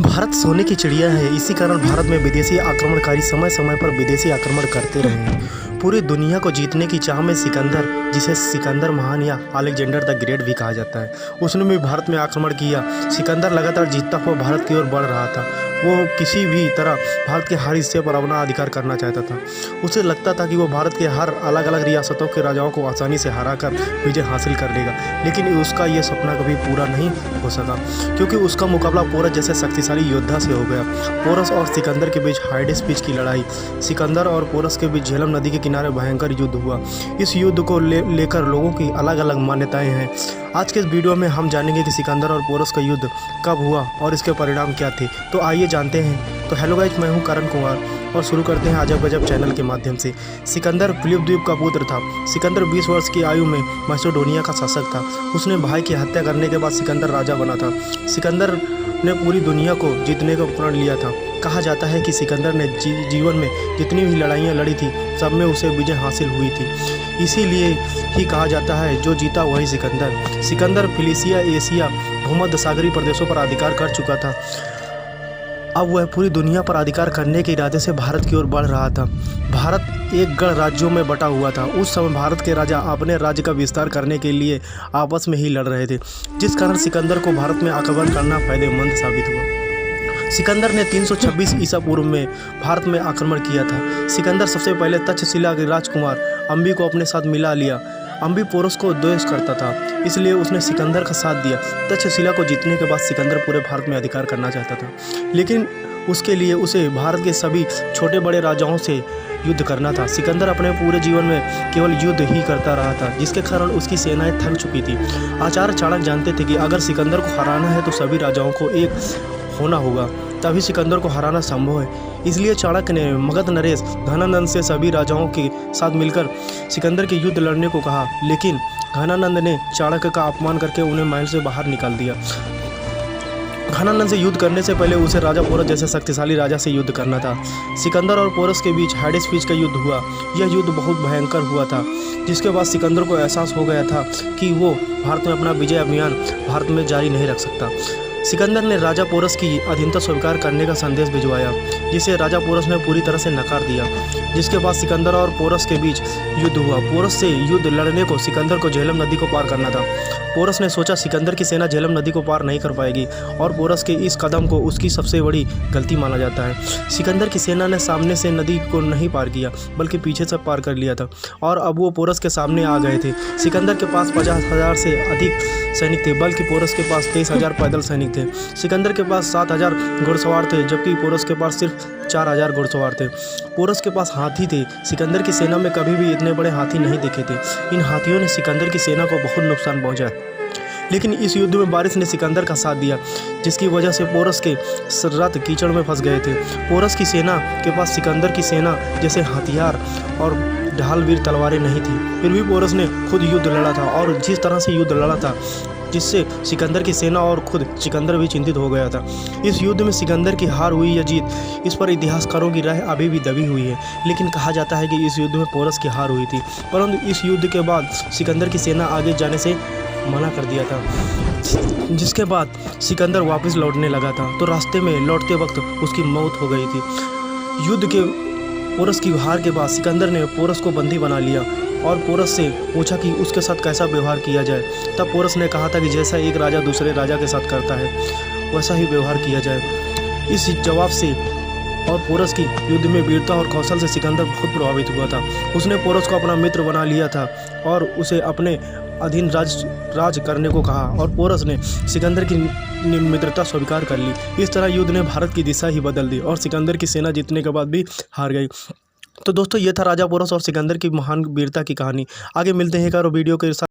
भारत सोने की चिड़िया है। इसी कारण भारत में विदेशी आक्रमणकारी समय समय पर विदेशी आक्रमण करते रहे हैं। पूरी दुनिया को जीतने की चाह में सिकंदर, जिसे सिकंदर महान या अलेक्जेंडर द ग्रेट भी कहा जाता है, उसने भी भारत में आक्रमण किया। सिकंदर लगातार जीतता हुआ भारत की ओर बढ़ रहा था। वो किसी भी तरह भारत के हर हिस्से पर अपना अधिकार करना चाहता था। उसे लगता था कि वो भारत के हर अलग अलग रियासतों के राजाओं को आसानी से हराकर विजय हासिल कर लेगा, लेकिन उसका ये सपना कभी पूरा नहीं हो सका, क्योंकि उसका मुकाबला पोरस जैसे शक्तिशाली योद्धा से हो गया। पोरस और सिकंदर के बीच हाइडेस पिच की लड़ाई। सिकंदर और पोरस के बीच झेलम नदी के किनारे भयंकर युद्ध हुआ। इस युद्ध को लेकर लोगों की अलग अलग मान्यताएं हैं। आज के इस वीडियो में हम जानेंगे कि सिकंदर और पोरस का युद्ध कब हुआ और इसके परिणाम क्या थे। तो आइए जानते हैं। तो हेलो गाइस, मैं हूं करण कुमार और शुरू करते हैं अजब गजब चैनल के माध्यम से। सिकंदर फिलिप द्वीप का पुत्र था। सिकंदर 20 वर्ष की आयु में मैसेडोनिया का शासक था। उसने भाई की हत्या करने के बाद सिकंदर राजा बना था। सिकंदर ने पूरी दुनिया को जीतने का प्रण लिया था। कहा जाता है कि सिकंदर ने जीवन में जितनी भी लड़ाइयाँ लड़ी थी, सब में उसे विजय हासिल हुई थी। इसीलिए ही कहा जाता है जो जीता वही सिकंदर। सिकंदर फिलिसिया, एशिया, भूमध्य सागरीय प्रदेशों पर अधिकार कर चुका था। अब वह पूरी दुनिया पर अधिकार करने के इरादे से भारत की ओर बढ़ रहा था। भारत एक गण राज्यों में बटा हुआ था। उस समय भारत के राजा अपने राज्य का विस्तार करने के लिए आपस में ही लड़ रहे थे, जिस कारण सिकंदर को भारत में आक्रमण करना फायदेमंद साबित हुआ। सिकंदर ने 326 ईसा पूर्व में भारत में आक्रमण किया था। सिकंदर सबसे पहले तक्षशिला के राजकुमार अम्बी को अपने साथ मिला लिया। अम्बी पोरस को द्वेष करता था, इसलिए उसने सिकंदर का साथ दिया। तक्षशिला को जीतने के बाद सिकंदर पूरे भारत में अधिकार करना चाहता था, लेकिन उसके लिए उसे भारत के सभी छोटे बड़े राजाओं से युद्ध करना था। सिकंदर अपने पूरे जीवन में केवल युद्ध ही करता रहा था, जिसके कारण उसकी सेनाएं थक चुकी थी। आचार्य चाणक्य जानते थे कि अगर सिकंदर को हराना है तो सभी राजाओं को एक होना होगा, तभी सिकंदर को हराना संभव है। इसलिए चाणक्य ने मगध नरेश घनानंद से सभी राजाओं के साथ मिलकर सिकंदर के युद्ध लड़ने को कहा, लेकिन घनानंद ने चाणक्य का अपमान करके उन्हें महल से बाहर निकाल दिया। घनानंद से युद्ध करने से पहले उसे राजा पोरस जैसे शक्तिशाली राजा से युद्ध करना था। सिकंदर और पोरस के बीच हाइडेस पिच का युद्ध हुआ। यह युद्ध बहुत भयंकर हुआ था, जिसके बाद सिकंदर को एहसास हो गया था कि वो भारत में अपना विजय अभियान भारत में जारी नहीं रख सकता। सिकंदर ने राजा पोरस की अधीनता स्वीकार करने का संदेश भिजवाया, जिसे राजा पोरस ने पूरी तरह से नकार दिया। जिसके बाद सिकंदर और पोरस के बीच युद्ध हुआ। पोरस से युद्ध लड़ने को सिकंदर को झेलम नदी को पार करना था। पोरस ने सोचा सिकंदर की सेना झेलम नदी को पार नहीं कर पाएगी, और पोरस के इस कदम को उसकी सबसे बड़ी गलती माना जाता है। सिकंदर की सेना ने सामने से नदी को नहीं पार किया, बल्कि पीछे से पार कर लिया था, और अब वो पोरस के सामने आ गए थे। सिकंदर के पास 50,000 से अधिक सैनिक थे, बल्कि पोरस के पास 23,000 पैदल सैनिक थे। सिकंदर के पास 7,000 घुड़सवार थे, जबकि पोरस के पास सिर्फ 4,000 घुड़सवार थे। पोरस के पास हाथी थे। सिकंदर की सेना में कभी भी इतने बड़े हाथी नहीं देखे थे। इन हाथियों ने सिकंदर की सेना को बहुत नुकसान पहुंचाया, लेकिन इस युद्ध में बारिश ने सिकंदर का साथ दिया, जिसकी वजह से पोरस के रथ कीचड़ में फंस गए थे। पोरस की सेना के पास सिकंदर की सेना जैसे हथियार और ढाल वीर तलवारें नहीं थी। फिर भी पोरस ने खुद युद्ध लड़ा था, और जिस तरह से युद्ध लड़ा था, जिससे सिकंदर की सेना और खुद सिकंदर भी चिंतित हो गया था। इस युद्ध में सिकंदर की हार हुई या जीत, इस पर इतिहासकारों की राय अभी भी दबी हुई है, लेकिन कहा जाता है कि इस युद्ध में पोरस की हार हुई थी। परंतु इस युद्ध के बाद सिकंदर की सेना आगे जाने से मना कर दिया था, जिसके बाद सिकंदर वापस लौटने लगा था, तो रास्ते में लौटते वक्त उसकी मौत हो गई थी। युद्ध के पोरस की हार के बाद सिकंदर ने पोरस को बंदी बना लिया और पोरस से पूछा कि उसके साथ कैसा व्यवहार किया जाए। तब पोरस ने कहा था कि जैसा एक राजा दूसरे राजा के साथ करता है, वैसा ही व्यवहार किया जाए। इस जवाब से और पोरस की युद्ध में वीरता और कौशल से सिकंदर बहुत प्रभावित हुआ था। उसने पोरस को अपना मित्र बना लिया था और उसे अपने अधीन राज करने को कहा, और पोरस ने सिकंदर की मित्रता स्वीकार कर ली। इस तरह युद्ध ने भारत की दिशा ही बदल दी और सिकंदर की सेना जीतने के बाद भी हार गई। तो दोस्तों, ये था राजा पोरस और सिकंदर की महान वीरता की कहानी। आगे मिलते हैं एक और वीडियो के साथ।